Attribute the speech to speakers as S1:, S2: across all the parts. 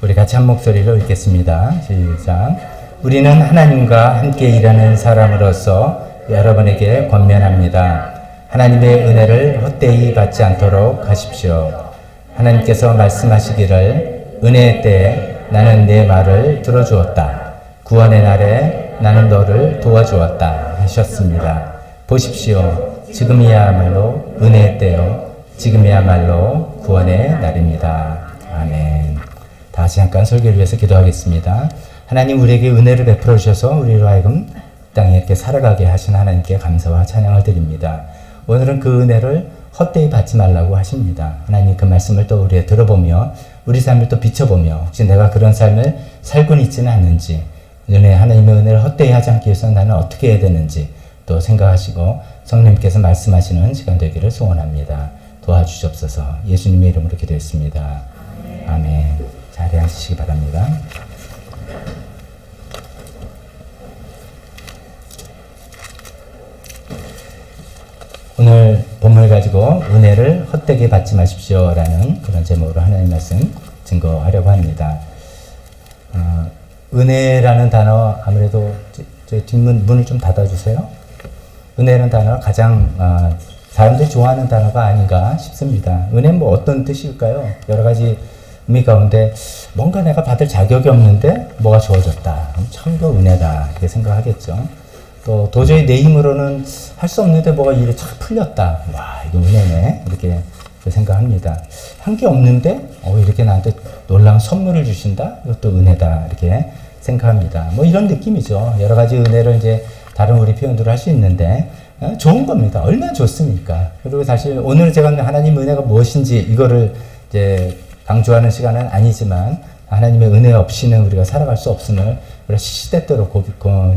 S1: 우리 같이 한 목소리로 읽겠습니다. 시작. 우리는 하나님과 함께 일하는 사람으로서 여러분에게 권면합니다. 하나님의 은혜를 헛되이 받지 않도록 하십시오. 하나님께서 말씀하시기를 은혜의 때에 나는 내 말을 들어주었다. 구원의 날에 나는 너를 도와주었다 하셨습니다. 보십시오. 지금이야말로 은혜의 때요. 지금이야말로 구원의 날입니다. 아멘. 다시 잠깐 설교를 위해서 기도하겠습니다. 하나님, 우리에게 은혜를 베풀어 주셔서 우리로 하여금 땅에 이렇게 살아가게 하신 하나님께 감사와 찬양을 드립니다. 오늘은 그 은혜를 헛되이 받지 말라고 하십니다. 하나님, 그 말씀을 또 우리가 들어보며 우리 삶을 또 비춰보며 혹시 내가 그런 삶을 살고 있지는 않는지, 하나님의 은혜를 헛되이 하지 않기 위해서 나는 어떻게 해야 되는지 또 생각하시고 성령님께서 말씀하시는 시간 되기를 소원합니다. 도와주시옵소서. 예수님의 이름으로 기도했습니다. 아멘. 자리에 앉으시기 바랍니다. 오늘 본문을 가지고 은혜를 헛되게 받지 마십시오 라는 그런 제목으로 하나님 말씀 증거하려고 합니다. 은혜라는 단어, 아무래도 제 뒷문을 좀 닫아주세요. 은혜라는 단어가 가장 사람들이 좋아하는 단어가 아닌가 싶습니다. 은혜는 뭐 어떤 뜻일까요? 여러 가지 의미 가운데 뭔가 내가 받을 자격이 없는데 뭐가 주어졌다. 참 그 은혜다. 이렇게 생각하겠죠. 또 도저히 내 힘으로는 할 수 없는데 뭐가 일이 착 풀렸다. 와, 이거 은혜네. 이렇게 생각합니다. 한 게 없는데 이렇게 나한테 놀라운 선물을 주신다. 이것도 은혜다. 이렇게 생각합니다. 뭐 이런 느낌이죠. 여러 가지 은혜를 이제 다른 우리 표현들을 할 수 있는데 좋은 겁니다. 얼마나 좋습니까? 그리고 사실 오늘 제가 하나님 은혜가 무엇인지 이거를 이제 강조하는 시간은 아니지만 하나님의 은혜 없이는 우리가 살아갈 수 없음을 우리가 시시때때로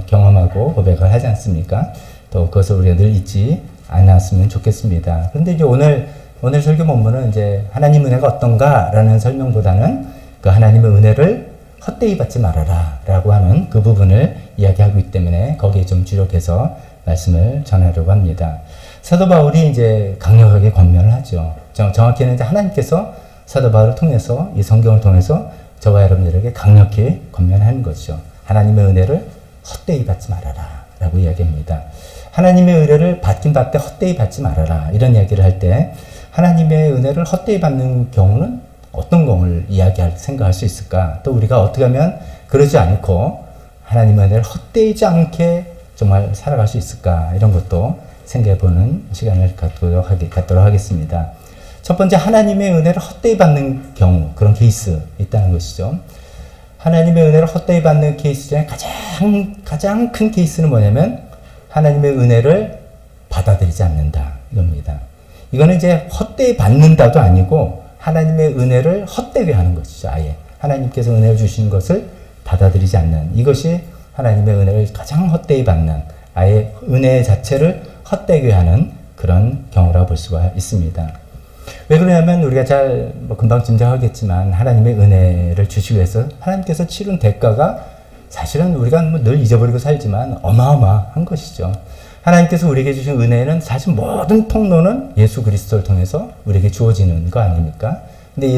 S1: 경험하고 고백을 하지 않습니까? 또 그것을 우리가 늘 잊지 않았으면 좋겠습니다. 그런데 이제 오늘 설교 본문은 이제 하나님 은혜가 어떤가라는 설명보다는 그 하나님의 은혜를 헛되이 받지 말아라 라고 하는 그 부분을 이야기하고 있기 때문에 거기에 좀 주력해서 말씀을 전하려고 합니다. 사도 바울이 이제 강력하게 권면을 하죠. 정확히는 이제 하나님께서 사도 바울을 통해서 이 성경을 통해서 저와 여러분들에게 강력히 권면하는 것이죠. 하나님의 은혜를 헛되이 받지 말아라 라고 이야기합니다. 하나님의 은혜를 받긴 받되 헛되이 받지 말아라 이런 이야기를 할 때 하나님의 은혜를 헛되이 받는 경우는 어떤 경우를 생각할 수 있을까? 또 우리가 어떻게 하면 그러지 않고 하나님의 은혜를 헛되이지 않게 정말 살아갈 수 있을까? 이런 것도 생각해보는 시간을 갖도록 하겠습니다. 첫 번째, 하나님의 은혜를 헛되이 받는 경우, 그런 케이스 있다는 것이죠. 하나님의 은혜를 헛되이 받는 케이스 중에 가장 큰 케이스는 뭐냐면 하나님의 은혜를 받아들이지 않는다 이겁니다. 이거는 이제 헛되이 받는다도 아니고 하나님의 은혜를 헛되게 하는 것이죠. 아예 하나님께서 은혜를 주신 것을 받아들이지 않는, 이것이 하나님의 은혜를 가장 헛되이 받는, 아예 은혜 자체를 헛되게 하는 그런 경우라고 볼 수가 있습니다. 왜 그러냐면 우리가 금방 짐작하겠지만 하나님의 은혜를 주시기 위해서 하나님께서 치른 대가가 사실은 우리가 늘 잊어버리고 살지만 어마어마한 것이죠. 하나님께서 우리에게 주신 은혜는 사실 모든 통로는 예수 그리스도를 통해서 우리에게 주어지는 거 아닙니까? 근데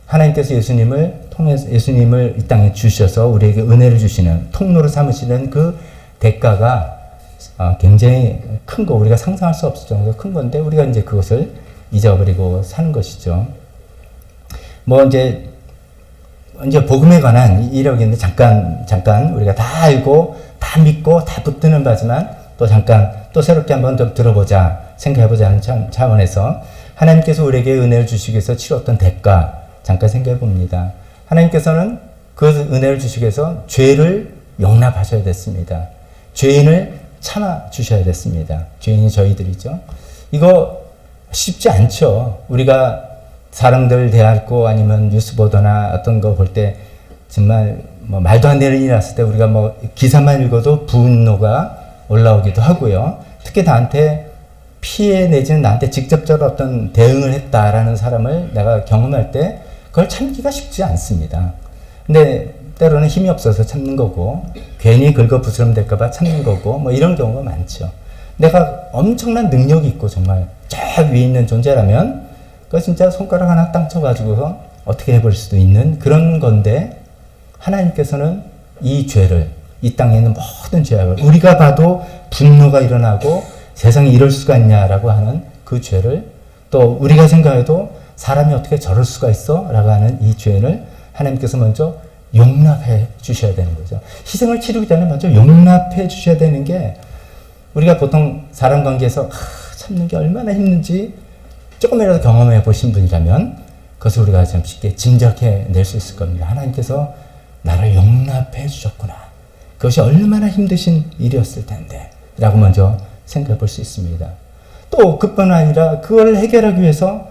S1: 하나님께서 예수님을 이 땅에 주셔서 우리에게 은혜를 주시는 통로를 삼으시는 그 대가가 굉장히 큰 거, 우리가 상상할 수 없을 정도로 큰 건데 우리가 이제 그것을 잊어버리고 사는 것이죠. 이제 복음에 관한 이력인데 잠깐 우리가 다 알고 다 믿고 다 붙드는 바지만 또 잠깐 또 새롭게 한번 좀 들어보자, 생각해보자는 차원에서 하나님께서 우리에게 은혜를 주시기 위해서 치렀던 대가 잠깐 생각해 봅니다. 하나님께서는 그 은혜를 주시기 위해서 죄를 용납하셔야 됐습니다. 죄인을 참아 주셔야 됐습니다. 죄인이 저희들이죠. 이거 쉽지 않죠. 우리가 사람들 대하고 아니면 뉴스 보도나 어떤 거 볼 때 정말 말도 안 되는 일이 났을 때 우리가 기사만 읽어도 분노가 올라오기도 하고요. 특히 나한테 피해 내지는 나한테 직접적으로 어떤 대응을 했다라는 사람을 내가 경험할 때 그걸 참기가 쉽지 않습니다. 근데 때로는 힘이 없어서 참는 거고 괜히 긁어부스럼 될까봐 참는 거고 이런 경우가 많죠. 내가 엄청난 능력이 있고 정말 저 위에 있는 존재라면 그거 진짜 손가락 하나 땅 쳐가지고서 어떻게 해버릴 수도 있는 그런 건데 하나님께서는 이 죄를 이 땅에 있는 모든 죄악을 우리가 봐도 분노가 일어나고 세상에 이럴 수가 있냐라고 하는 그 죄를 또 우리가 생각해도 사람이 어떻게 저럴 수가 있어? 라고 하는 이 죄를 하나님께서 먼저 용납해 주셔야 되는 거죠. 희생을 치르기 전에 먼저 용납해 주셔야 되는 게 우리가 보통 사람 관계에서 참는 게 얼마나 힘든지 조금이라도 경험해 보신 분이라면 그것을 우리가 좀 쉽게 짐작해 낼 수 있을 겁니다. 하나님께서 나를 용납해 주셨구나. 그것이 얼마나 힘드신 일이었을 텐데 라고 먼저 생각해 볼 수 있습니다. 또 그뿐 아니라 그걸 해결하기 위해서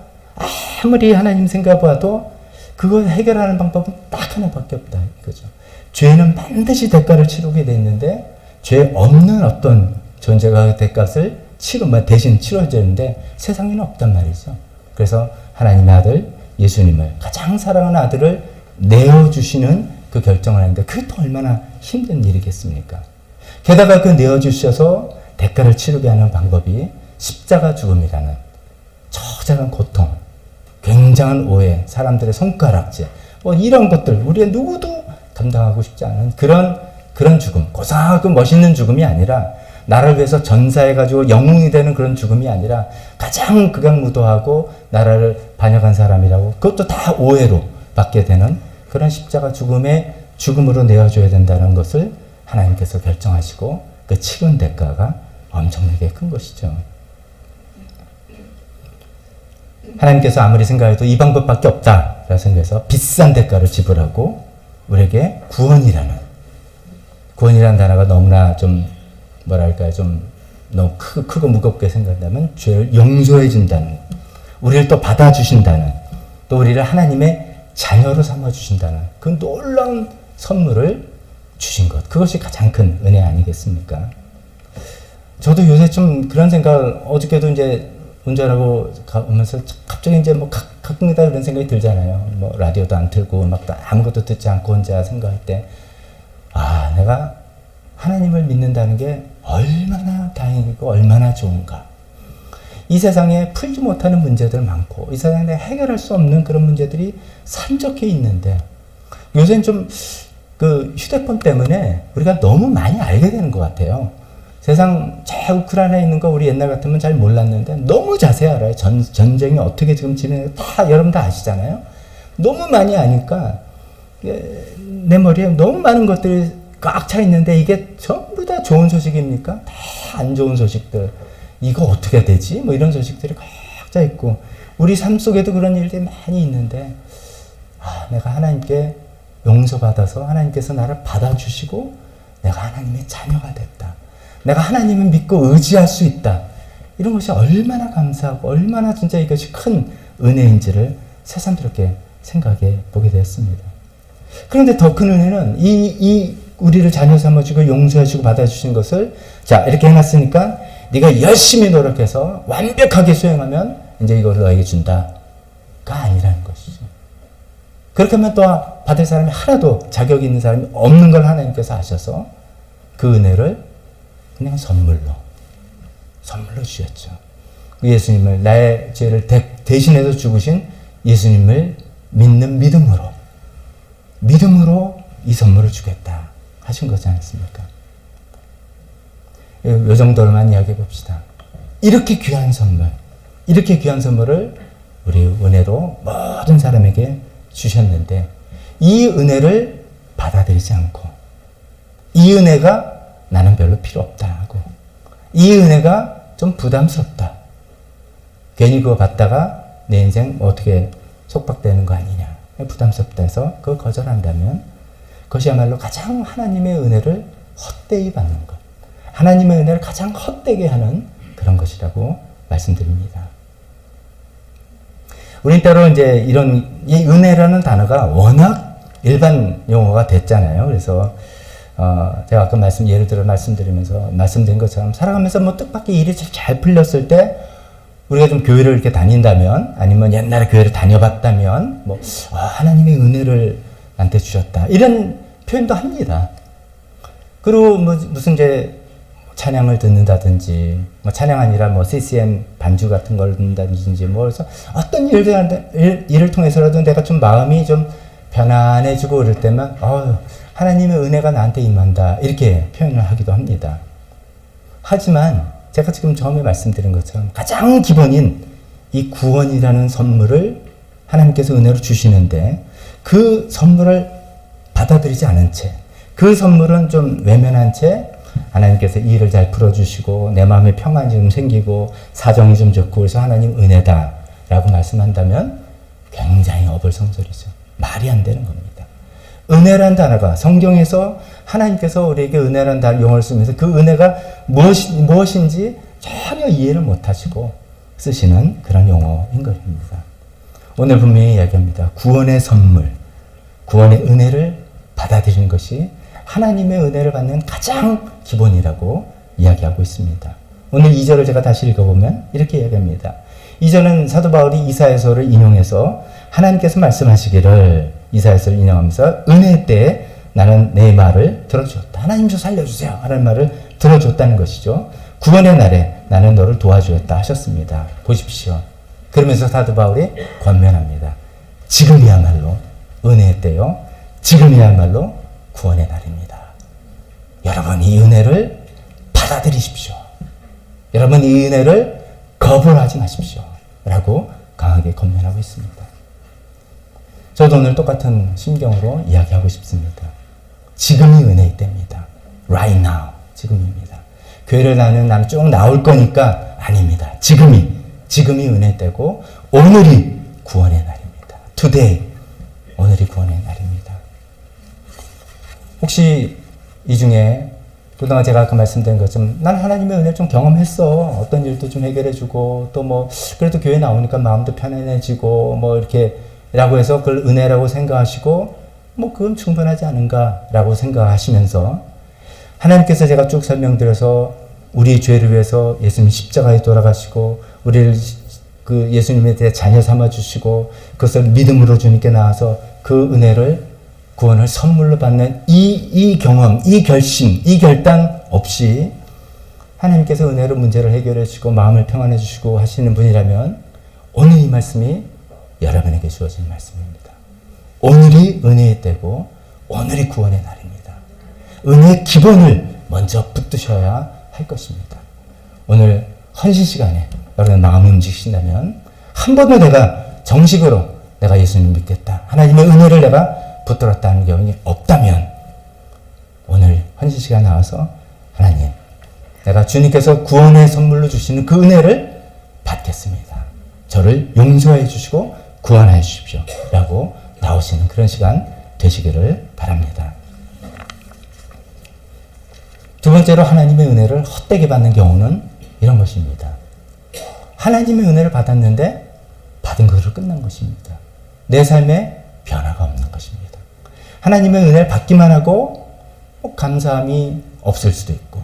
S1: 아무리 하나님 생각해 봐도 그걸 해결하는 방법은 딱 하나밖에 없다. 그죠? 죄는 반드시 대가를 치르게 돼 있는데 죄 없는 어떤 존재가 대가를 대신 치러야 되는데 세상에는 없단 말이죠. 그래서 하나님의 아들 예수님을 가장 사랑하는 아들을 내어주시는 그 결정을 하는데 그게 또 얼마나 힘든 일이겠습니까? 게다가 그 내어주셔서 대가를 치르게 하는 방법이 십자가 죽음이라는 처절한 고통, 굉장한 오해, 사람들의 손가락질, 이런 것들 우리의 누구도 감당하고 싶지 않은 그런 죽음, 고상하고 멋있는 죽음이 아니라 나를 위해서 전사해가지고 영웅이 되는 그런 죽음이 아니라 가장 극악무도하고 나라를 반역한 사람이라고 그것도 다 오해로 받게 되는 그런 십자가 죽음으로 내어줘야 된다는 것을 하나님께서 결정하시고 그 치른 대가가 엄청나게 큰 것이죠. 하나님께서 아무리 생각해도 이 방법밖에 없다라고 생각해서 비싼 대가를 지불하고 우리에게 구원이라는 단어가 너무나 좀 너무 크고 무겁게 생각한다면 죄를 용서해 준다는, 우리를 또 받아주신다는, 또 우리를 하나님의 자녀로 삼아주신다는 그 놀라운 선물을 주신 것, 그것이 가장 큰 은혜 아니겠습니까? 저도 요새 좀 그런 생각을, 어저께도 이제 운전하고 가면서 갑자기 이제 가끔가다 그런 생각이 들잖아요. 라디오도 안 틀고 음악도 아무것도 듣지 않고 혼자 생각할 때, 내가 하나님을 믿는다는 게 얼마나 다행이고 얼마나 좋은가. 이 세상에 풀지 못하는 문제들 많고 이 세상에 해결할 수 없는 그런 문제들이 산적해 있는데 요새는 좀 그 휴대폰 때문에 우리가 너무 많이 알게 되는 것 같아요. 세상 저 우크라이나에 있는 거 우리 옛날 같으면 잘 몰랐는데 너무 자세히 알아요. 전쟁이 어떻게 지금 진행해 다 여러분 다 아시잖아요. 너무 많이 아니까 내 머리에 너무 많은 것들이 꽉 차 있는데 이게 전부 다 좋은 소식입니까? 다 안 좋은 소식들. 이거 어떻게 되지? 이런 소식들이 꽉 차 있고 우리 삶 속에도 그런 일들이 많이 있는데 내가 하나님께 용서받아서 하나님께서 나를 받아주시고 내가 하나님의 자녀가 됐다. 내가 하나님을 믿고 의지할 수 있다. 이런 것이 얼마나 감사하고 얼마나 진짜 이것이 큰 은혜인지를 새삼스럽게 생각해 보게 되었습니다. 그런데 더 큰 은혜는 이 우리를 자녀 삼아주고 용서해주고 받아주신 것을 이렇게 해놨으니까 네가 열심히 노력해서 완벽하게 수행하면 이제 이걸 너에게 준다가 아니라는 것이죠. 그렇게 하면 또 받을 사람이 하나도 자격이 있는 사람이 없는 걸 하나님께서 아셔서 그 은혜를 그냥 선물로 주셨죠. 예수님을 나의 죄를 대신해서 죽으신 예수님을 믿는 믿음으로 이 선물을 주겠다 하신 거지 않습니까? 이 정도로만 이야기해 봅시다. 이렇게 귀한 선물을 우리 은혜로 모든 사람에게 주셨는데 이 은혜를 받아들이지 않고 이 은혜가 나는 별로 필요 없다 하고 이 은혜가 좀 부담스럽다. 괜히 그거 받다가 내 인생 어떻게 속박되는 거 아니냐. 부담스럽다 해서 그걸 거절한다면 그것이야말로 가장 하나님의 은혜를 헛되이 받는 것. 하나님의 은혜를 가장 헛되게 하는 그런 것이라고 말씀드립니다. 우린 때로 이제 이 은혜라는 단어가 워낙 일반 용어가 됐잖아요. 그래서 제가 아까 예를 들어 말씀드린 것처럼 살아가면서 뜻밖의 일이 잘 풀렸을 때 우리가 좀 교회를 이렇게 다닌다면 아니면 옛날에 교회를 다녀봤다면 하나님의 은혜를 나한테 주셨다 이런 표현도 합니다. 그리고 무슨 이제 찬양을 듣는다든지, 뭐 찬양 아니라 뭐 CCM 반주 같은 걸 듣는다든지, 뭐 그래서 어떤 일을 통해서라도 내가 좀 마음이 좀 편안해지고 그럴 때만, 하나님의 은혜가 나한테 임한다. 이렇게 표현을 하기도 합니다. 하지만 제가 지금 처음에 말씀드린 것처럼 가장 기본인 이 구원이라는 선물을 하나님께서 은혜로 주시는데 그 선물을 받아들이지 않은 채, 그 선물은 좀 외면한 채 하나님께서 이 일을 잘 풀어주시고 내 마음에 평안이 좀 생기고 사정이 좀 좋고 그래서 하나님 은혜다 라고 말씀한다면 굉장히 어불성설이죠. 말이 안 되는 겁니다. 은혜란 단어가 성경에서 하나님께서 우리에게 은혜란 용어를 쓰면서 그 은혜가 무엇인지 전혀 이해를 못하시고 쓰시는 그런 용어인 것입니다. 오늘 분명히 이야기합니다. 구원의 선물, 구원의 은혜를 받아들이는 것이 하나님의 은혜를 받는 가장 기본이라고 이야기하고 있습니다. 오늘 2절을 제가 다시 읽어보면 이렇게 이야기합니다. 2절은 사도 바울이 이사야서를 인용해서 하나님께서 말씀하시기를 이사야서를 인용하면서 은혜 때에 나는 내 말을 들어주었다. 하나님 좀 살려주세요. 하는 말을 들어줬다는 것이죠. 구원의 날에 나는 너를 도와주었다 하셨습니다. 보십시오. 그러면서 사도 바울이 권면합니다. 지금이야말로 은혜의 때요. 지금이야말로 구원의 날입니다. 여러분 이 은혜를 받아들이십시오. 여러분 이 은혜를 거부하지 마십시오. 라고 강하게 권면하고 있습니다. 저도 오늘 똑같은 심경으로 이야기하고 싶습니다. 지금이 은혜의 때입니다. Right now. 지금입니다. 교회를 나는 쭉 나올 거니까 아닙니다. 지금이 은혜 때고 오늘이 구원의 날입니다. Today. 오늘이 구원의 날입니다. 혹시 이 중에 그동안 제가 아까 말씀드린 것처럼 난 하나님의 은혜를 좀 경험했어. 어떤 일도 좀 해결해주고 또 뭐 그래도 교회 나오니까 마음도 편안해지고 뭐 이렇게 라고 해서 그걸 은혜라고 생각하시고 뭐 그건 충분하지 않은가 라고 생각하시면서 하나님께서 제가 쭉 설명드려서 우리 죄를 위해서 예수님 십자가에 돌아가시고 우리를 그 예수님에 대해 자녀 삼아주시고 그것을 믿음으로 주님께 나와서 그 은혜를 구원을 선물로 받는 이 경험, 이 결심, 이 결단 없이 하나님께서 은혜로 문제를 해결해 주시고 마음을 평안해 주시고 하시는 분이라면 오늘 이 말씀이 여러분에게 주어진 말씀입니다. 오늘이 은혜의 때고 오늘이 구원의 날입니다. 은혜의 기본을 먼저 붙드셔야 할 것입니다. 오늘 헌신 시간에 여러분 마음이 움직이신다면 한 번도 내가 정식으로 내가 예수님 믿겠다. 하나님의 은혜를 내가 붙들었다는 경험이 없다면 오늘 헌신 시간 나와서 하나님 내가 주님께서 구원의 선물로 주시는 그 은혜를 받겠습니다. 저를 용서해 주시고 구원해 주십시오. 라고 나오시는 그런 시간 되시기를 바랍니다. 두 번째로 하나님의 은혜를 헛되게 받는 경우는 이런 것입니다. 하나님의 은혜를 받았는데 받은 것으로 끝난 것입니다. 내 삶에 변화가 없는 것입니다. 하나님의 은혜를 받기만 하고 감사함이 없을 수도 있고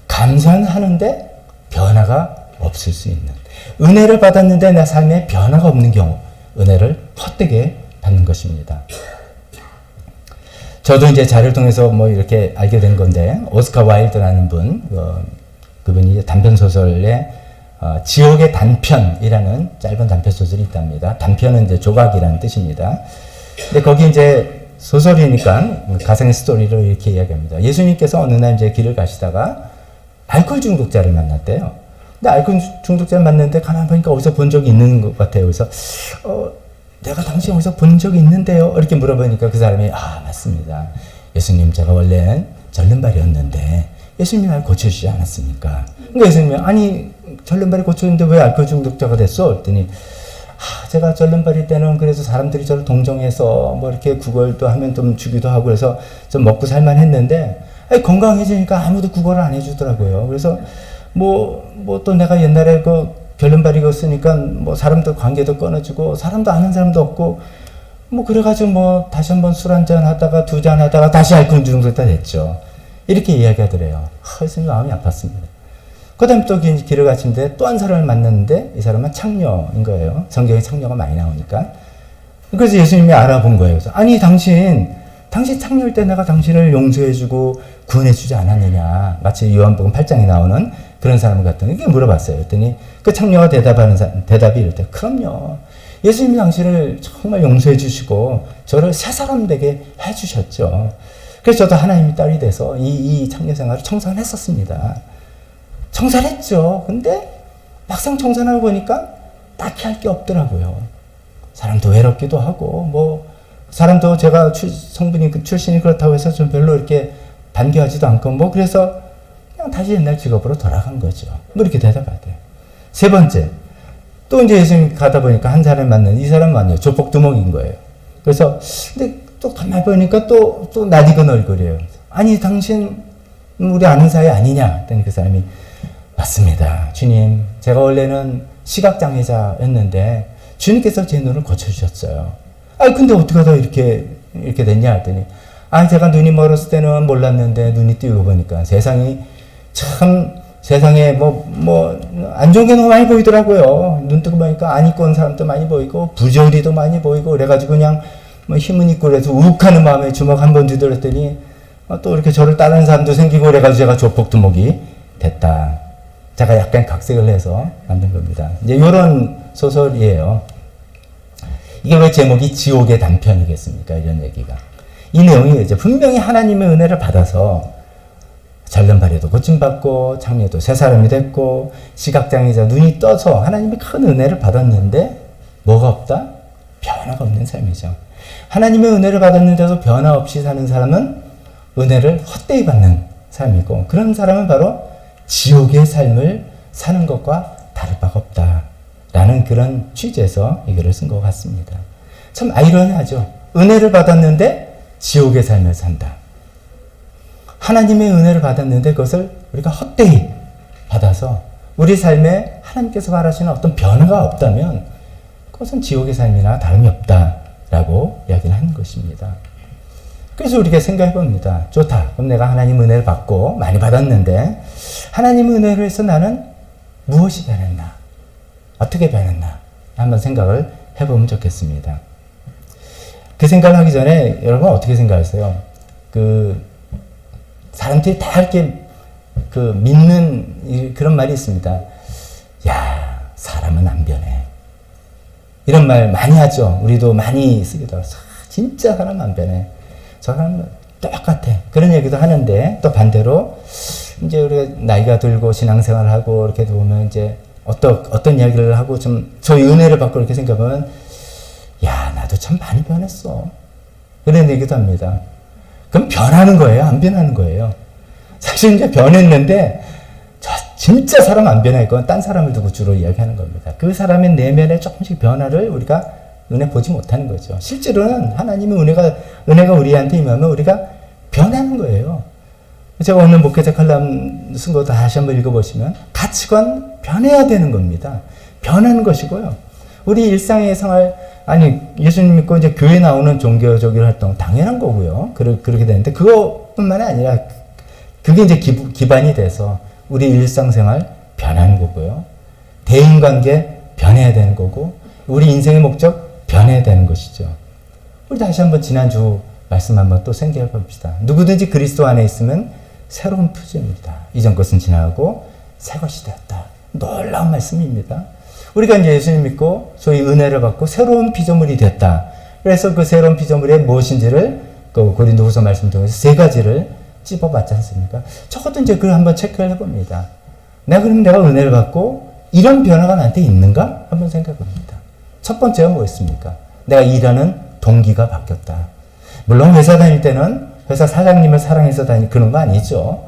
S1: 감사는 하는데 변화가 없을 수 있는 은혜를 받았는데 내 삶에 변화가 없는 경우 은혜를 헛되게 받는 것입니다. 저도 이제 자료를 통해서 뭐 이렇게 알게 된 건데 오스카 와일드라는 그분이 이제 단편 소설에 지옥의 단편이라는 짧은 단편 소설이 있답니다. 단편은 이제 조각이라는 뜻입니다. 근데 거기 이제 소설이니까 가상의 스토리로 이렇게 이야기합니다. 예수님께서 어느 날 이제 길을 가시다가 알코올 중독자를 만났대요. 근데 알코올 중독자를 만났는데 가만히 보니까 어디서 본 적이 있는 것 같아요. 그래서 내가 당신 어디서 본 적이 있는데요. 이렇게 물어보니까 그 사람이 맞습니다. 예수님 제가 원래 절름발이었는데 예수님이 날 고쳐주지 않았습니까? 그러니까 예수님이 아니 절름발이 고쳤는데 왜 알코올 중독자가 됐어? 그랬더니 제가 절름발일 때는 그래서 사람들이 저를 동정해서 뭐 이렇게 구걸도 하면 좀 주기도 하고 그래서 좀 먹고 살만 했는데 건강해지니까 아무도 구걸을 안 해주더라고요. 그래서 뭐 또 내가 옛날에 그 절름발이었으니까 뭐 사람들 관계도 끊어지고 사람도 아는 사람도 없고 뭐 그래가지고 뭐 다시 한번 술 한잔 하다가 두 잔 하다가 다시 알코올 중독자 됐죠. 이렇게 이야기하더래요. 예수님 마음이 아팠습니다. 그 다음에 또 길을 가시는데 또 한 사람을 만났는데 이 사람은 창녀인 거예요. 성경에 창녀가 많이 나오니까. 그래서 예수님이 알아본 거예요. 그래서 아니 당신 당신 창녀일 때 내가 당신을 용서해주고 구원해주지 않았느냐. 마치 요한복음 8장에 나오는 그런 사람 같은 이게 물어봤어요. 그랬더니 그 창녀가 대답이 이럴 때 그럼요. 예수님이 당신을 정말 용서해 주시고 저를 새 사람 되게 해주셨죠. 그래서 저도 하나님의 딸이 돼서 이 창녀 생활을 청산을 했었습니다. 청산했죠. 근데 막상 청산하고 보니까 딱히 할 게 없더라고요. 사람도 외롭기도 하고 뭐 사람도 제가 성분이 출신이 그렇다고 해서 좀 별로 이렇게 반겨하지도 않고 뭐 그래서 그냥 다시 옛날 직업으로 돌아간 거죠. 뭐 이렇게 대답하대요. 세 번째, 또 이제 예수님 가다 보니까 한 사람을 만나는 이 사람 아니에요. 조폭두목인 거예요. 그래서 근데 또 가만히 보니까 또 낯익은 얼굴이에요. 아니 당신 우리 아는 사이 아니냐? 그랬더니 그 사람이 맞습니다. 주님, 제가 원래는 시각장애자였는데 주님께서 제 눈을 고쳐주셨어요. 아 근데 어떻게 하다 이렇게 됐냐 했더니 제가 눈이 멀었을 때는 몰랐는데 눈이 띄고 보니까 세상에 안 좋은 게 너무 많이 보이더라고요. 눈 뜨고 보니까 안 입고 온 사람도 많이 보이고 부조리도 많이 보이고 그래가지고 그냥 뭐 힘은 있고 그래서 욱하는 마음에 주먹 한 번 쥐들었더니 또 이렇게 저를 따르는 사람도 생기고 그래가지고 제가 조폭두목이 됐다. 제가 약간 각색을 해서 만든 겁니다. 이제 이런 소설이에요. 이게 왜 제목이 지옥의 단편이겠습니까? 이런 얘기가. 이 내용이 이제 분명히 하나님의 은혜를 받아서 절름발이도 고침받고 창녀도 새 사람이 됐고 시각장애자 눈이 떠서 하나님의 큰 은혜를 받았는데 뭐가 없다? 변화가 없는 삶이죠. 하나님의 은혜를 받았는데도 변화 없이 사는 사람은 은혜를 헛되이 받는 삶이고 그런 사람은 바로 지옥의 삶을 사는 것과 다를 바가 없다라는 그런 취지에서 이 글을 쓴 것 같습니다. 참 아이러니하죠. 은혜를 받았는데 지옥의 삶을 산다. 하나님의 은혜를 받았는데 그것을 우리가 헛되이 받아서 우리 삶에 하나님께서 바라시는 어떤 변화가 없다면 그것은 지옥의 삶이나 다름이 없다라고 이야기를 하는 것입니다. 그래서 우리가 생각해 봅니다. 좋다. 그럼 내가 하나님 은혜를 받고 많이 받았는데 하나님 은혜로 해서 나는 무엇이 변했나? 어떻게 변했나? 한번 생각을 해보면 좋겠습니다. 그 생각을 하기 전에 여러분 어떻게 생각하세요? 사람들이 다 이렇게 믿는 그런 말이 있습니다. 야, 사람은 안 변해. 이런 말 많이 하죠. 우리도 많이 쓰기도 하고. 진짜 사람 안 변해. 저 사람은 똑같아. 그런 얘기도 하는데 또 반대로 이제 우리가 나이가 들고 신앙생활을 하고 이렇게 보면 이제 어떤 이야기를 하고 좀 저희 은혜를 받고 이렇게 생각하면 야, 나도 참 많이 변했어. 그런 얘기도 합니다. 그럼 변하는 거예요? 안 변하는 거예요? 사실 이제 변했는데 진짜 사람 안 변했건 딴 사람을 두고 주로 이야기하는 겁니다. 그 사람의 내면의 조금씩 변화를 우리가 눈에 보지 못하는 거죠. 실제로는 하나님의 은혜가 우리한테 임하면 우리가 변하는 거예요. 제가 오늘 목회자 칼럼 쓴 거 다시 한번 읽어보시면 가치관 변해야 되는 겁니다. 변하는 것이고요. 우리 일상의 생활, 예수님 믿고 이제 교회 나오는 종교적인 활동 당연한 거고요. 그렇게 되는데 그것뿐만이 아니라 그게 이제 기반이 돼서 우리 일상생활 변하는 거고요. 대인관계 변해야 되는 거고 우리 인생의 목적 변해야 되는 것이죠. 우리 다시 한번 지난주 말씀 한번 또 생각해 봅시다. 누구든지 그리스도 안에 있으면 새로운 표준입니다. 이전 것은 지나가고 새 것이 되었다. 놀라운 말씀입니다. 우리가 이제 예수님 믿고 소위 은혜를 받고 새로운 피조물이 됐다. 그래서 그 새로운 피조물이 무엇인지를 고린도후서 말씀 통해서 세 가지를 찝어봤지 않습니까? 적어도 이제 그걸 한번 체크를 해봅니다. 그럼 내가 은혜를 받고 이런 변화가 나한테 있는가? 한번 생각해 봅니다. 첫 번째가 뭐였습니까? 내가 일하는 동기가 바뀌었다. 물론 회사 다닐 때는 회사 사장님을 사랑해서 그런 거 아니죠.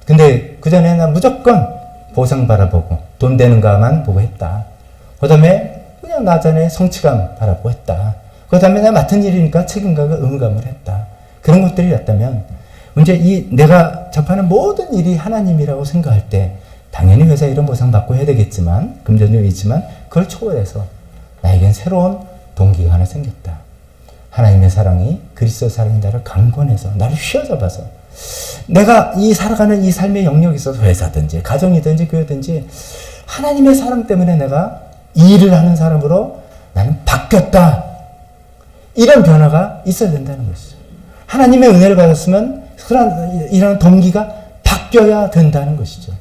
S1: 근데 그 전에 나 무조건 보상 바라보고 돈 되는가만 보고 했다. 그 다음에 그냥 나전에 성취감 바라보고 했다. 그 다음에 내가 맡은 일이니까 책임감과 의무감을 했다. 그런 것들이었다면 이제 내가 접하는 모든 일이 하나님이라고 생각할 때 당연히 회사 이런 보상 받고 해야 되겠지만 금전도 있지만 그걸 초월해서 나에겐 새로운 동기가 하나 생겼다. 하나님의 사랑이 그리스도 사랑이 나를 강권해서 나를 휘어잡아서 내가 살아가는 이 삶의 영역에 있어서 회사든지 가정이든지 교회든지 하나님의 사랑 때문에 내가 이 일을 하는 사람으로 나는 바뀌었다. 이런 변화가 있어야 된다는 것이죠. 하나님의 은혜를 받았으면 이런 동기가 바뀌어야 된다는 것이죠.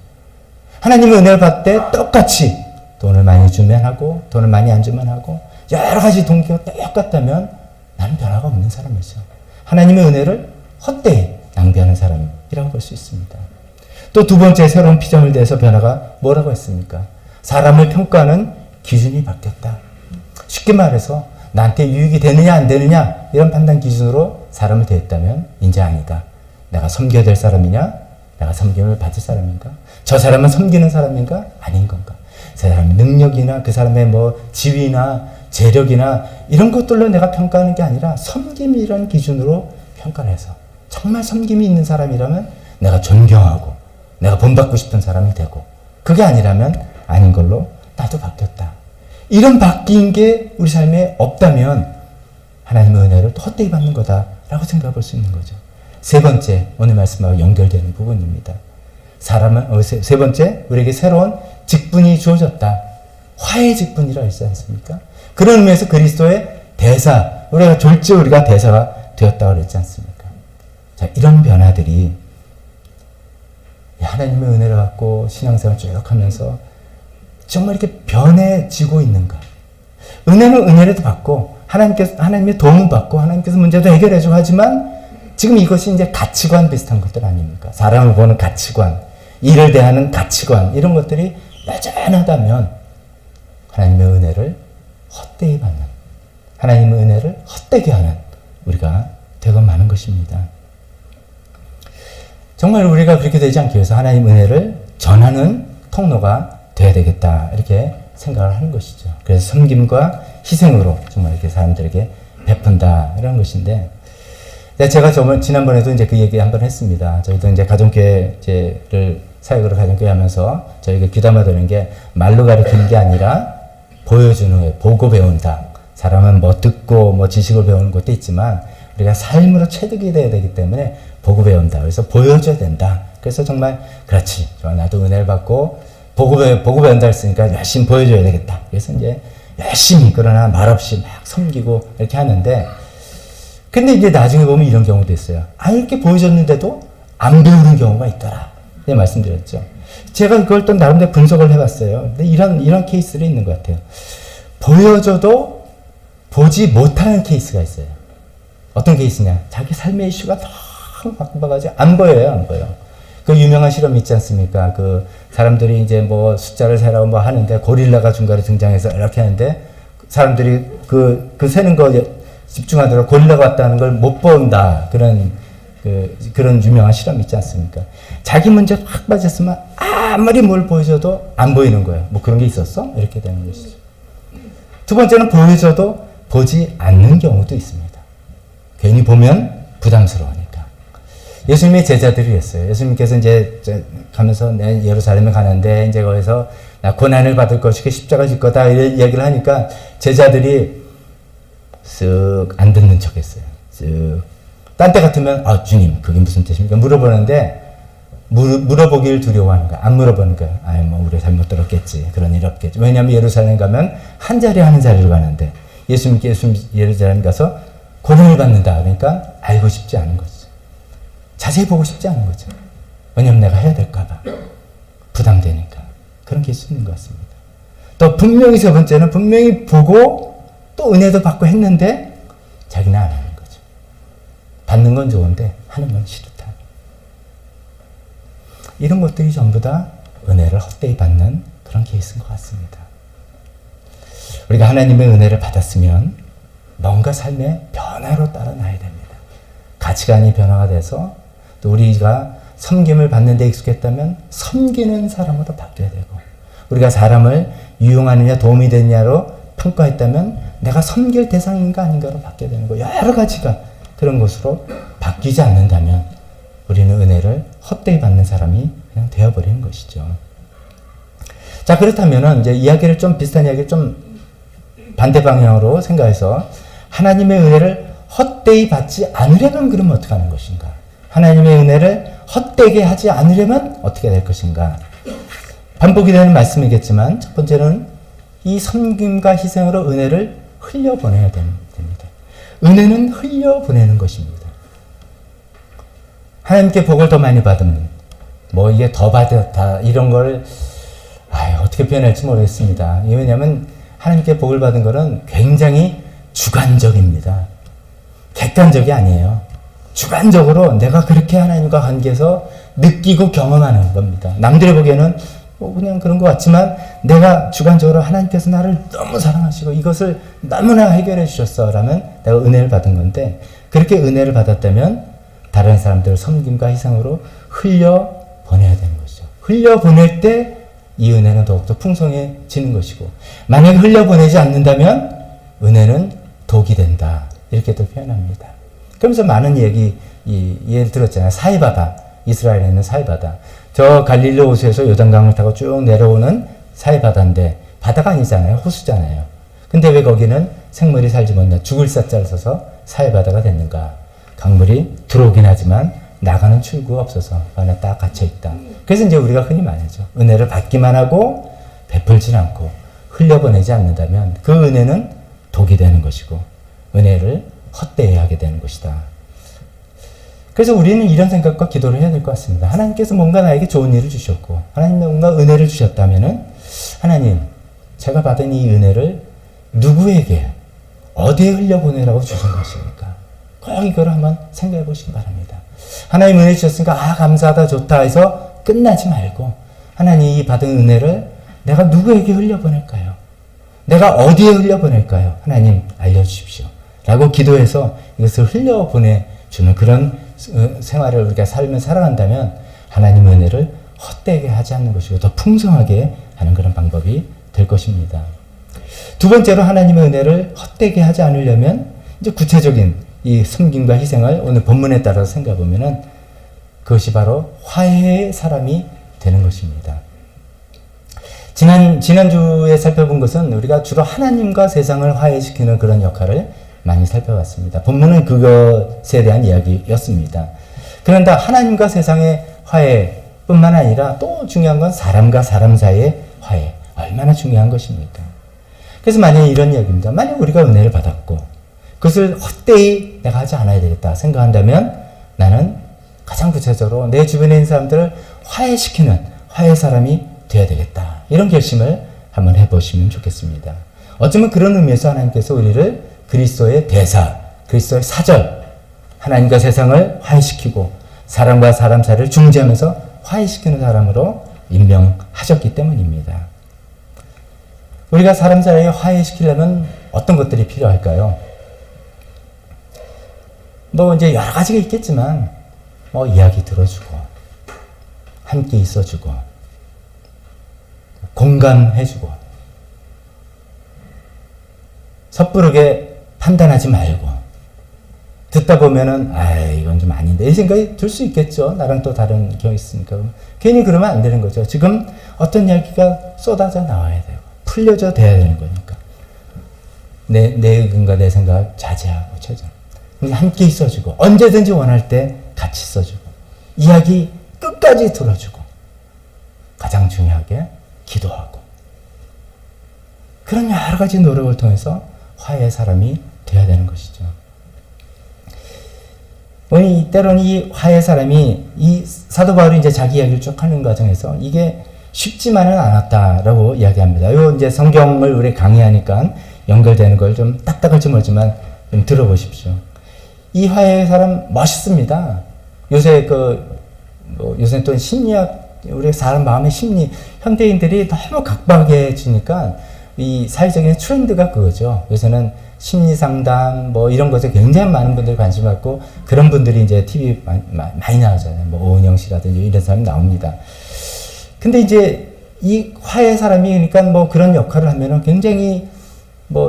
S1: 하나님의 은혜를 받을 때 똑같이 돈을 많이 주면 하고 돈을 많이 안 주면 하고 여러 가지 동기가 똑같다면 나는 변화가 없는 사람이죠. 하나님의 은혜를 헛되이 낭비하는 사람이라고 볼 수 있습니다. 또 두 번째 새로운 피조물 대해서 변화가 뭐라고 했습니까? 사람을 평가하는 기준이 바뀌었다. 쉽게 말해서 나한테 유익이 되느냐 안 되느냐 이런 판단 기준으로 사람을 대했다면 이제 아니다. 내가 섬겨야 될 사람이냐? 내가 섬김을 받을 사람인가? 저 사람은 섬기는 사람인가? 아닌 건가? 그 사람의 능력이나 그 사람의 뭐 지위나 재력이나 이런 것들로 내가 평가하는 게 아니라 섬김이라는 기준으로 평가를 해서 정말 섬김이 있는 사람이라면 내가 존경하고 내가 본받고 싶은 사람이 되고 그게 아니라면 아닌 걸로 나도 바뀌었다. 이런 바뀐 게 우리 삶에 없다면 하나님의 은혜를 헛되이 받는 거다라고 생각해 볼 수 있는 거죠. 세 번째, 오늘 말씀하고 연결되는 부분입니다. 세 번째, 우리에게 새로운 직분이 주어졌다. 화해 직분이라고 했지 않습니까? 그런 의미에서 그리스도의 대사, 우리가 대사가 되었다고 그랬지 않습니까? 자, 이런 변화들이 하나님의 은혜를 갖고 신앙생활 쭉 하면서 정말 이렇게 변해지고 있는가? 은혜는 은혜라도 받고, 하나님의 도움을 받고, 하나님께서 문제도 해결해주고 하지만, 지금 이것이 이제 가치관 비슷한 것들 아닙니까? 사람을 보는 가치관, 일을 대하는 가치관, 이런 것들이 여전하다면, 하나님의 은혜를 헛되이 받는, 하나님의 은혜를 헛되게 하는 우리가 되고 마는 것입니다. 정말 우리가 그렇게 되지 않기 위해서 하나님의 은혜를 전하는 통로가 돼야 되겠다 이렇게 생각을 하는 것이죠. 그래서 섬김과 희생으로 정말 이렇게 사람들에게 베푼다 이런 것인데, 제가 지난번에도 이제 그 얘기 한번 했습니다. 저희도 이제 가정교회를 사역으로 가정교회 하면서 저희가 귀담아 드는 게 말로 가르치는 게 아니라 보여주는 거예요. 보고 배운다. 사람은 뭐 듣고 뭐 지식을 배우는 것도 있지만 우리가 삶으로 체득이 돼야 되기 때문에 보고 배운다. 그래서 보여줘야 된다. 그래서 정말 그렇지. 나도 은혜를 받고 보고 배운다 했으니까 열심히 보여줘야 되겠다. 그래서 이제 열심히 그러나 말없이 막 섬기고 이렇게 하는데, 근데 이제 나중에 보면 이런 경우도 있어요. 이렇게 보여줬는데도 안 배우는 경우가 있더라. 네, 말씀드렸죠. 제가 그걸 또 나름대로 분석을 해봤어요. 근데 이런 케이스도 있는 것 같아요. 보여줘도 보지 못하는 케이스가 있어요. 어떤 케이스냐? 자기 삶의 이슈가 너무 바빠가지고 안 보여요, 안 보여. 그 유명한 실험 있지 않습니까? 그 사람들이 이제 뭐 숫자를 세라고 뭐 하는데 고릴라가 중간에 등장해서 이렇게 하는데 사람들이 그 세는 거 집중하더라도 고릴라가 왔다는 걸 못 본다. 그런 유명한 실험 있지 않습니까? 자기 문제 확 빠졌으면 아무리 뭘 보여줘도 안 보이는 거예요. 뭐 그런 게 있었어? 이렇게 되는 것이죠. 두 번째는 보여줘도 보지 않는 경우도 있습니다. 괜히 보면 부담스러우니까. 예수님의 제자들이 했어요. 예수님께서 이제 가면서 내 예루살렘에 가는데 이제 거기서 나 고난을 받을 것이고 십자가 질 거다 이런 얘기를 하니까 제자들이 쓱 안 듣는 척 했어요. 쓱. 딴 때 같으면 주님 그게 무슨 뜻입니까? 물어보는데 물어보기를 두려워하는 거야. 안 물어보는 거야. 뭐 우리 잘못 들었겠지. 그런 일 없겠지. 왜냐하면 예루살렘 가면 한 자리 하는 자리로 가는데 예수님께 예루살렘 가서 고난을 받는다. 그러니까 알고 싶지 않은 거죠. 자세히 보고 싶지 않은 거죠. 왜냐하면 내가 해야 될까 봐. 부담되니까. 그런 게 있는 것 같습니다. 또 분명히 세 번째는 분명히 보고 또 은혜도 받고 했는데 자기는 안 하는 거죠. 받는 건 좋은데 하는 건 싫다. 이런 것들이 전부 다 은혜를 헛되이 받는 그런 케이스인 것 같습니다. 우리가 하나님의 은혜를 받았으면 뭔가 삶의 변화로 따라 나야 됩니다. 가치관이 변화가 돼서 또 우리가 섬김을 받는 데 익숙했다면 섬기는 사람으로 바뀌어야 되고, 우리가 사람을 유용하느냐 도움이 되느냐로 평가했다면 내가 섬길 대상인가 아닌가로 바뀌어야 되는 거, 여러 가지가 그런 것으로 바뀌지 않는다면 우리는 은혜를 헛되이 받는 사람이 그냥 되어버리는 것이죠. 자, 그렇다면 이제 이야기를 좀 비슷한 이야기를 좀 반대 방향으로 생각해서 하나님의 은혜를 헛되이 받지 않으려면 그러면 어떻게 하는 것인가? 하나님의 은혜를 헛되게 하지 않으려면 어떻게 될 것인가? 반복이 되는 말씀이겠지만 첫 번째는 이 섬김과 희생으로 은혜를 흘려보내야 됩니다. 은혜는 흘려보내는 것입니다. 하나님께 복을 더 많이 받으면 뭐 이게 더 받았다 이런 걸 어떻게 표현할지 모르겠습니다. 왜냐하면 하나님께 복을 받은 것은 굉장히 주관적입니다. 객관적이 아니에요. 주관적으로 내가 그렇게 하나님과 관계에서 느끼고 경험하는 겁니다. 남들이 보기에는 그냥 그런 것 같지만 내가 주관적으로 하나님께서 나를 너무 사랑하시고 이것을 너무나 해결해 주셨어 라면 내가 은혜를 받은 건데, 그렇게 은혜를 받았다면 다른 사람들을 섬김과 희생으로 흘려보내야 되는 것이죠. 흘려보낼 때 이 은혜는 더욱더 풍성해지는 것이고, 만약에 흘려보내지 않는다면 은혜는 독이 된다 이렇게도 표현합니다. 그러면서 많은 예를 들었잖아요. 사이바다, 이스라엘에 있는 사이바다. 저 갈릴리 호수에서 요단강을 타고 쭉 내려오는 사이바다인데 바다가 아니잖아요. 호수잖아요. 근데 왜 거기는 생물이 살지 못나 죽을 사자를 써서 사이바다가 됐는가? 강물이 들어오긴 하지만 나가는 출구가 없어서 안에 딱 갇혀있다. 그래서 이제 우리가 흔히 말하죠. 은혜를 받기만 하고 베풀진 않고 흘려보내지 않는다면 그 은혜는 독이 되는 것이고 은혜를 헛되이 하게 되는 것이다. 그래서 우리는 이런 생각과 기도를 해야 될 것 같습니다. 하나님께서 뭔가 나에게 좋은 일을 주셨고 하나님 뭔가 은혜를 주셨다면은 하나님, 제가 받은 이 은혜를 누구에게 어디에 흘려보내라고 주신 것입니까? 꼭 이걸 한번 생각해 보시기 바랍니다. 하나님 은혜 주셨으니까 감사하다 좋다 해서 끝나지 말고 하나님 이 받은 은혜를 내가 누구에게 흘려보낼까요? 내가 어디에 흘려보낼까요? 하나님 알려주십시오 라고 기도해서 이것을 흘려보내주는 그런 생활을 우리가 살아간다면 하나님 은혜를 헛되게 하지 않는 것이고 더 풍성하게 하는 그런 방법이 될 것입니다. 두 번째로 하나님의 은혜를 헛되게 하지 않으려면 이제 구체적인 이 섬김과 희생을 오늘 본문에 따라서 생각해 보면은 그것이 바로 화해의 사람이 되는 것입니다. 지난주에 살펴본 것은 우리가 주로 하나님과 세상을 화해시키는 그런 역할을 많이 살펴봤습니다. 본문은 그것에 대한 이야기였습니다. 그런데 하나님과 세상의 화해뿐만 아니라 또 중요한 건 사람과 사람 사이의 화해. 얼마나 중요한 것입니까? 그래서 만약에 이런 이야기입니다. 만약 우리가 은혜를 받았고 그것을 헛되이 내가 하지 않아야 되겠다 생각한다면 나는 가장 구체적으로 내 주변에 있는 사람들을 화해시키는 화해 사람이 되어야 되겠다. 이런 결심을 한번 해보시면 좋겠습니다. 어쩌면 그런 의미에서 하나님께서 우리를 그리스도의 대사, 그리스도의 사절, 하나님과 세상을 화해시키고 사람과 사람 사이를 중재하면서 화해시키는 사람으로 임명하셨기 때문입니다. 우리가 사람 사이에 화해시키려면 어떤 것들이 필요할까요? 이제 여러 가지가 있겠지만, 이야기 들어주고, 함께 있어주고, 공감해주고, 섣부르게 판단하지 말고, 듣다 보면은, 이건 좀 아닌데, 이 생각이 들 수 있겠죠. 나랑 또 다른 경험이 있으니까. 괜히 그러면 안 되는 거죠. 지금 어떤 이야기가 쏟아져 나와야 되고, 풀려져 돼야 되는 거니까. 내 의견과 내 생각을 자제하고, 최전. 함께 있어주고 언제든지 원할 때 같이 있어주고 이야기 끝까지 들어주고 가장 중요하게 기도하고 그런 여러 가지 노력을 통해서 화해의 사람이 되어야 되는 것이죠. 때로는 이 화해의 사람이 이 사도 바울이 이제 자기 이야기를 쭉 하는 과정에서 이게 쉽지만은 않았다라고 이야기합니다. 요 이제 성경을 우리 강의하니까 연결되는 걸 좀 딱딱할지 모르지만 좀 들어보십시오. 이 화해의 사람 멋있습니다. 요새 요새 또 심리학, 우리 사람 마음의 심리, 현대인들이 너무 각박해지니까 이 사회적인 트렌드가 그거죠. 요새는 심리 상담 이런 것에 굉장히 많은 분들이 관심 갖고 그런 분들이 이제 TV 많이 나오잖아요. 오은영 씨라든지 이런 사람이 나옵니다. 근데 이제 이 화해의 사람이 그러니까 그런 역할을 하면은 굉장히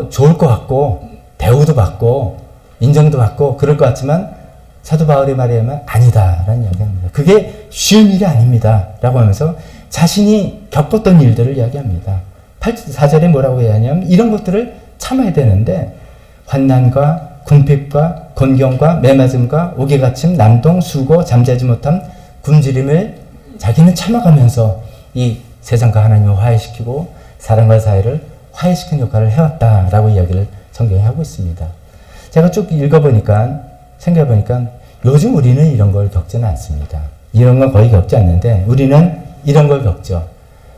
S1: 좋을 것 같고 대우도 받고 인정도 받고 그럴 것 같지만 사도 바울이 말하면 아니다라는 이야기합니다. 그게 쉬운 일이 아닙니다 라고 하면서 자신이 겪었던 일들을 이야기합니다. 4절에 뭐라고 이야기하냐면 이런 것들을 참아야 되는데 환난과 궁핍과 곤경과 매맞음과 옥외갇힘 난동 수고 잠자지 못함 굶주림을 자기는 참아가면서 이 세상과 하나님을 화해시키고 사람과 사이를 화해시키는 역할을 해왔다라고 이야기를 성경에 하고 있습니다. 제가 쭉 읽어보니까 생각해보니까 요즘 우리는 이런 걸 겪지는 않습니다. 이런 건 거의 겪지 않는데 우리는 이런 걸 겪죠.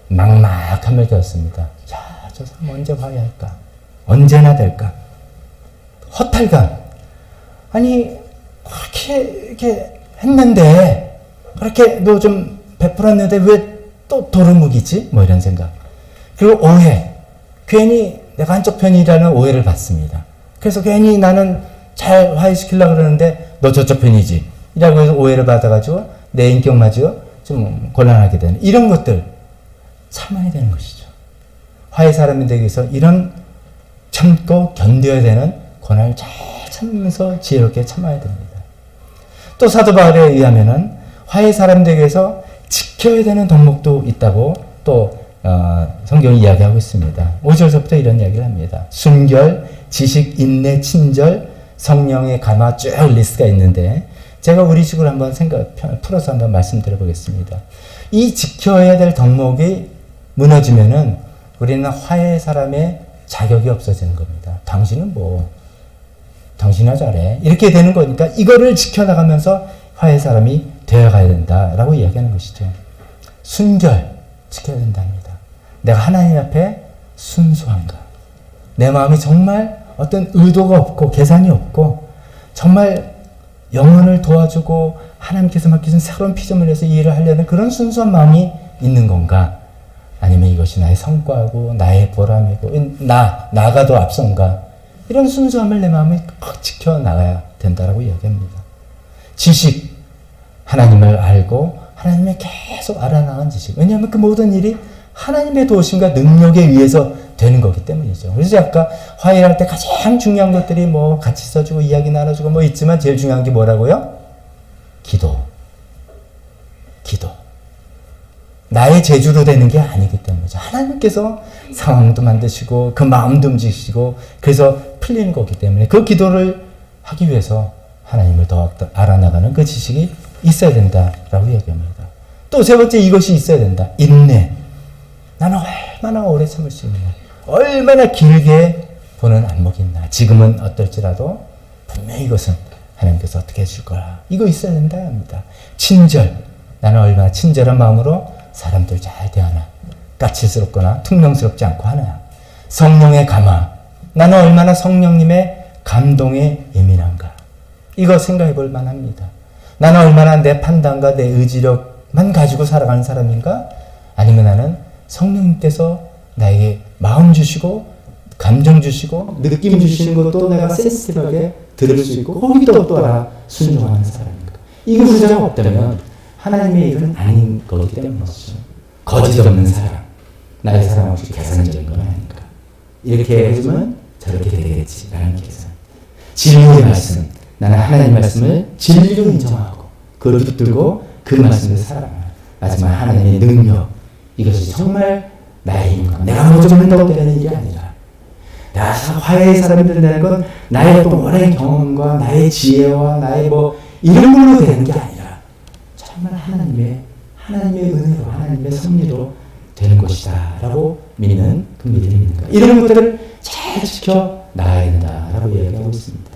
S1: 막막함을 겪습니다. 야, 저 사람 언제 화해할까? 언제나 될까? 허탈감. 아니 그렇게 이렇게 했는데 그렇게 뭐 좀 베풀었는데 왜 또 도루묵이지? 뭐 이런 생각. 그리고 오해. 괜히 내가 한쪽 편이라는 오해를 받습니다. 그래서 괜히 나는 잘 화해시키려고 그러는데 너 저쪽 편이지. 이라고 해서 오해를 받아가지고 내 인격마저 좀 곤란하게 되는 이런 것들 참아야 되는 것이죠. 화해 사람이 되기 위해서 이런 참고 견뎌야 되는 고난을 잘 참으면서 지혜롭게 참아야 됩니다. 또 사도 바울에 의하면은 화해 사람 되기 위해서 지켜야 되는 덕목도 있다고 또 성경이 이야기하고 있습니다. 5절서부터 이런 이야기를 합니다. 순결, 지식, 인내, 친절, 성령의 감화 쭉 리스트가 있는데 제가 우리식으로 한번 풀어서 한번 말씀드려 보겠습니다. 이 지켜야 될 덕목이 무너지면은 우리는 화해 사람의 자격이 없어지는 겁니다. 당신은 뭐 당신이나 잘해 이렇게 되는 거니까 이거를 지켜나가면서 화해 사람이 되어가야 된다라고 이야기하는 것이죠. 순결 지켜야 된답니다. 내가 하나님 앞에 순수한가? 내 마음이 정말 어떤 의도가 없고 계산이 없고 정말 영혼을 도와주고 하나님께서 맡기신 새로운 피조물을 위해서 이 일을 하려는 그런 순수한 마음이 있는 건가? 아니면 이것이 나의 성과고 나의 보람이고 나가 더 앞선가? 이런 순수함을 내 마음에 꼭 지켜나가야 된다라고 이야기합니다. 지식, 하나님을 알고 하나님을 계속 알아나간 지식. 왜냐하면 그 모든 일이 하나님의 도우심과 능력에 의해서 되는 거기 때문이죠. 그래서 아까 화해할 때 가장 중요한 것들이 뭐 같이 써주고 이야기 나눠주고 뭐 있지만 제일 중요한 게 뭐라고요? 기도. 나의 재주로 되는 게 아니기 때문이죠. 하나님께서 상황도 만드시고 그 마음도 움직이시고 그래서 풀리는 거기 때문에 그 기도를 하기 위해서 하나님을 더 알아나가는 그 지식이 있어야 된다라고 얘기합니다. 또 세 번째 이것이 있어야 된다. 인내. 나는 얼마나 오래 참을 수 있느냐. 얼마나 길게 보는 안목이 있나. 지금은 어떨지라도 분명히 이것은 하나님께서 어떻게 해줄 거라. 이거 있어야 된다 합니다. 친절. 나는 얼마나 친절한 마음으로 사람들 잘 대하나. 까칠스럽거나 퉁명스럽지 않고 하나. 성령의 감화. 나는 얼마나 성령님의 감동에 예민한가. 이거 생각해 볼 만합니다. 나는 얼마나 내 판단과 내 의지력만 가지고 살아가는 사람인가? 아니면 나는 성령님께서 나에게 마음 주시고 감정 주시고 느낌 주시는 것도 내가 센시티브하게 들을 수 있고 거기도 또 알아 순종하는 사람인가? 이 문제가 없다면 하나님의 일은 아닌 거기 때문이죠. 거짓 없는 사람, 나의 사랑 없이 계산적인 건 아닌가? 이렇게 해주면 저렇게 되겠지라는 계산. 진리의 말씀, 나는 하나님 말씀을 진리로 인정하고 그걸 붙들고 그 말씀을 살아가는 마지막 하나님의 능력, 이것이 정말 나의 힘과 내가 뭐 좀 한다고 되는 일이 아니라 나 화해의 사람이 된다는 건 나의 어떤 오랜 경험과 나의 지혜와 나의 뭐 이런 걸로 되는 게 아니라 정말 하나님의 은혜로 하나님의 섭리로 되는 것이다 라고 믿는 그 믿음입니다. 이런 것들을 잘 지켜 나가야 된다라고 이야기하고 있습니다.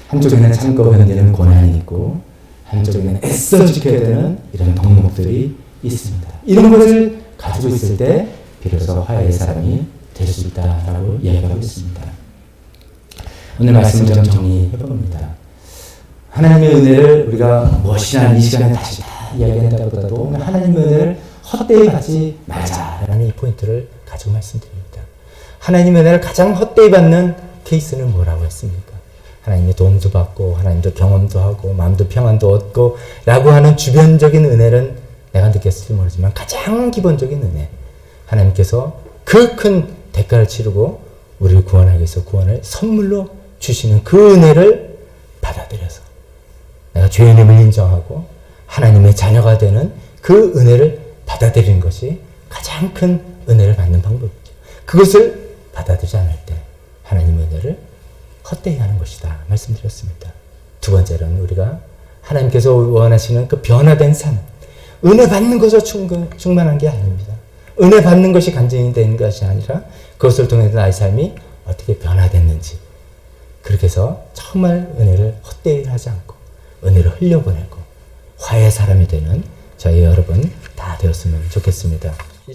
S1: 한쪽에는 참고 견디는 고난이 있고 한쪽에는 애써 지켜야 되는 이런 덕목들이 있습니다. 이런 것을 가지고 있을 때 비로소 화해의 사람이 될 수 있다라고 이야기하고 있습니다. 오늘 말씀을 좀 정리해봅니다. 하나님의 은혜를 우리가 무엇이나 이 시간에 다시 다 이야기한다보다도 하나님의 은혜를 헛되이 받지 말자라는 이 포인트를 가지고 말씀드립니다. 하나님의 은혜를 가장 헛되이 받는 케이스는 뭐라고 했습니까? 하나님의 도움도 받고 하나님도 경험도 하고 마음도 평안도 얻고 라고 하는 주변적인 은혜는 내가 느꼈을지 모르지만 가장 기본적인 은혜, 하나님께서 그 큰 대가를 치르고 우리를 구원하기 위해서 구원을 선물로 주시는 그 은혜를 받아들여서 내가 죄인임을 인정하고 하나님의 자녀가 되는 그 은혜를 받아들이는 것이 가장 큰 은혜를 받는 방법이죠. 그것을 받아들이지 않을 때 하나님의 은혜를 헛되이 하는 것이다 말씀드렸습니다. 두 번째로는 우리가 하나님께서 원하시는 그 변화된 삶, 은혜 받는 것으로 충만한 게 아닙니다. 은혜 받는 것이 간증이 되는 것이 아니라 그것을 통해서 나의 삶이 어떻게 변화됐는지, 그렇게 해서 정말 은혜를 헛되이 하지 않고 은혜를 흘려보내고 화해의 사람이 되는 저희 여러분 다 되었으면 좋겠습니다.